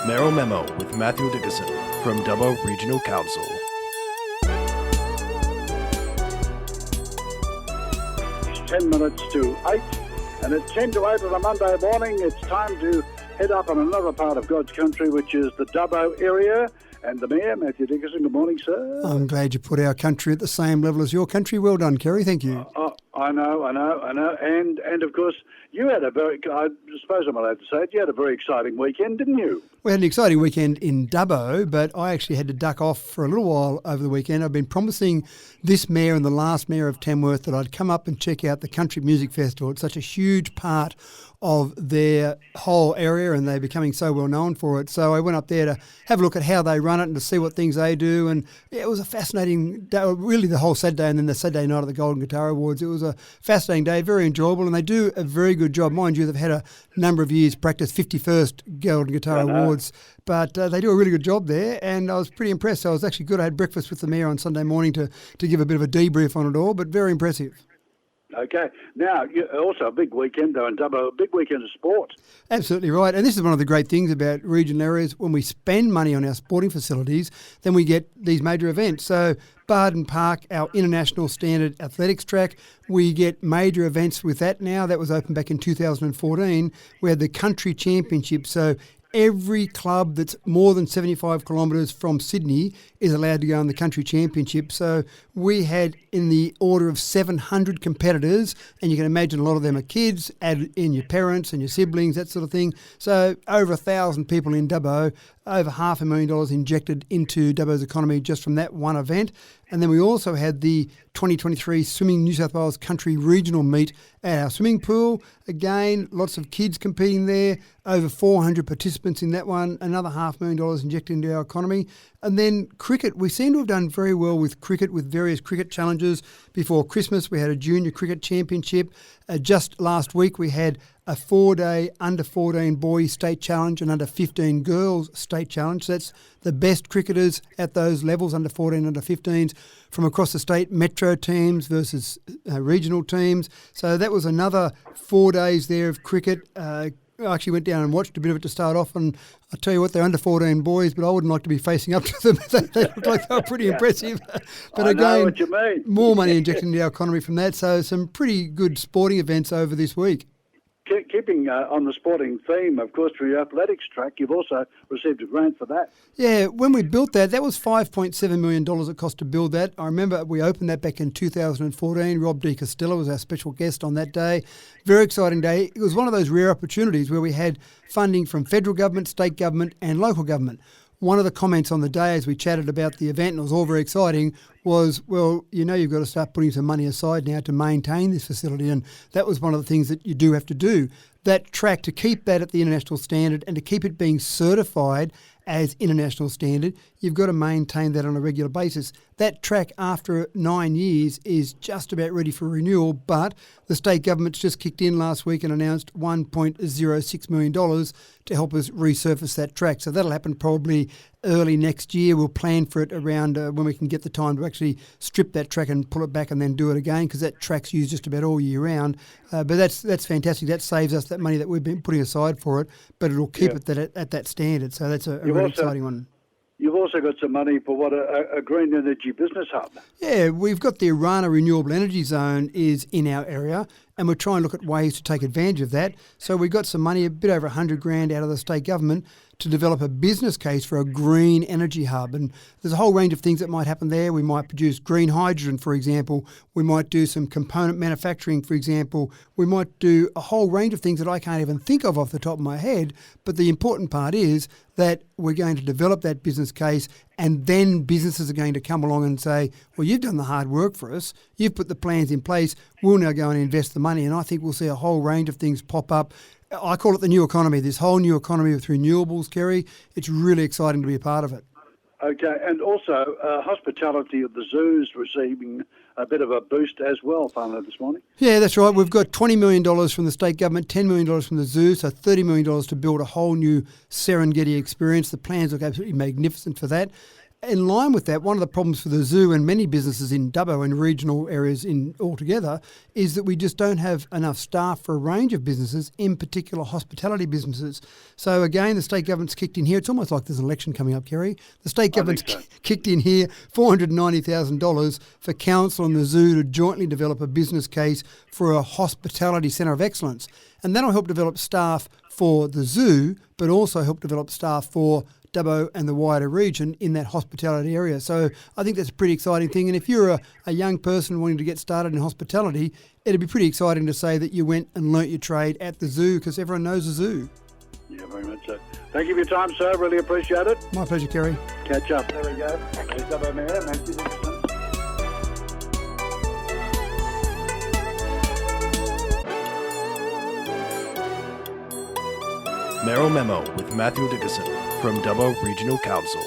Merrill Memo with Matthew Dickerson from Dubbo Regional Council. It's 10 minutes to 8, and at 10 to 8 on a Monday morning, it's time to head up on another part of God's country, which is the Dubbo area. And the Mayor, Matthew Dickerson, good morning, sir. I'm glad you put our country at the same level as your country. Well done, Kerry. Thank you. I know. And of course, you had a very, I suppose I'm allowed to say it, you had a very exciting weekend, didn't you? We had an exciting weekend in Dubbo, but I actually had to duck off for a little while over the weekend. I've been promising this mayor and the last mayor of Tamworth that I'd come up and check out the Country Music Festival. It's such a huge part of their whole area and they're becoming so well known for it. So I went up there to have a look at how they run it and to see what things they do. And yeah, it was a fascinating day, really the whole Saturday and then the Saturday night of the Golden Guitar Awards. It was a fascinating day, very enjoyable, and they do a very good job. Mind you, they've had a number of years practice 51st Golden Guitar Awards, but they do a really good job there, and I was pretty impressed. So I was actually good. I had breakfast with the mayor on Sunday morning to give a bit of a debrief on it all, but very impressive. Okay. Now, also a big weekend, though, in Dubbo, a big weekend of sport. Absolutely right. And this is one of the great things about regional areas. When we spend money on our sporting facilities, then we get these major events. So Barden Park, our international standard athletics track, we get major events with that now. That was opened back in 2014. We had the Country Championship. So every club that's more than 75 kilometres from Sydney is allowed to go in the Country Championship. So we had in the order of 700 competitors, and you can imagine a lot of them are kids, add in your parents and your siblings, that sort of thing. So over 1,000 people in Dubbo, over $500,000 injected into Dubbo's economy just from that one event. And then we also had the 2023 Swimming New South Wales Country Regional Meet at our swimming pool. Again, lots of kids competing there, over 400 participants in that one, another $500,000 injected into our economy. And then cricket, we seem to have done very well with cricket, with various cricket challenges. Before Christmas, we had a junior cricket championship. Just last week, we had a 4-day under-14 boys state challenge and under-15 girls state challenge. So that's the best cricketers at those levels, under-14, under-15s, from across the state, metro teams versus regional teams. So that was another 4 days there of cricket. I actually went down and watched a bit of it to start off, and I tell you what, they're under-14 boys, but I wouldn't like to be facing up to them. They look like they were pretty impressive. But I know again, what you mean. more money injected into our economy from that. So some pretty good sporting events over this week. Keeping on the sporting theme, of course, for your athletics track, you've also received a grant for that. Yeah, when we built that was $5.7 million it cost to build that. I remember we opened that back in 2014. Rob De Castella was our special guest on that day. Very exciting day. It was one of those rare opportunities where we had funding from federal government, state government and local government. One of the comments on the day as we chatted about the event, and it was all very exciting, was, well, you know, you've got to start putting some money aside now to maintain this facility. And that was one of the things that you do have to do. That track, to keep that at the international standard and to keep it being certified as international standard, you've got to maintain that on a regular basis. That track, after 9 years, is just about ready for renewal, but the state government's just kicked in last week and announced $1.06 million to help us resurface that track. So that'll happen probably early next year. We'll plan for it around when we can get the time to actually strip that track and pull it back and then do it again, because that track's used just about all year round. But that's fantastic. That saves us that money that we've been putting aside for it, but it'll keep it at that standard. So that's a really exciting one. You've also got some money for a green energy business hub. Yeah, we've got the Arana Renewable Energy Zone is in our area, and we're trying to look at ways to take advantage of that. So we got some money, a bit over $100,000 out of the state government, to develop a business case for a green energy hub. And there's a whole range of things that might happen there. We might produce green hydrogen, for example. We might do some component manufacturing, for example. We might do a whole range of things that I can't even think of off the top of my head. But the important part is that we're going to develop that business case, and then businesses are going to come along and say, well, you've done the hard work for us. You've put the plans in place. We'll now go and invest the money. And I think we'll see a whole range of things pop up. I call it the new economy, this whole new economy with renewables, Kerry. It's really exciting to be a part of it. Okay, and also hospitality at the zoo's receiving a bit of a boost as well, finally, this morning. Yeah, that's right. We've got $20 million from the state government, $10 million from the zoo, so $30 million to build a whole new Serengeti experience. The plans look absolutely magnificent for that. in line with that, one of the problems for the zoo and many businesses in Dubbo and regional areas in altogether is that we just don't have enough staff for a range of businesses, in particular hospitality businesses. So again, the state government's kicked in here. It's almost like there's an election coming up, Kerry. The state government's kicked in here $490,000 for council and the zoo to jointly develop a business case for a hospitality centre of excellence. And that'll help develop staff for the zoo, but also help develop staff for Dubbo and the wider region in that hospitality area. So I think that's a pretty exciting thing. And if you're a young person wanting to get started in hospitality, it'd be pretty exciting to say that you went and learnt your trade at the zoo, because everyone knows the zoo. Yeah, very much so. Thank you for your time, sir. Really appreciate it. My pleasure, Kerry. Catch up. There we go. There's Dubbo Mayor Matthew Dickinson. Mayoral Memo with Matthew Dickinson from Dubbo Regional Council.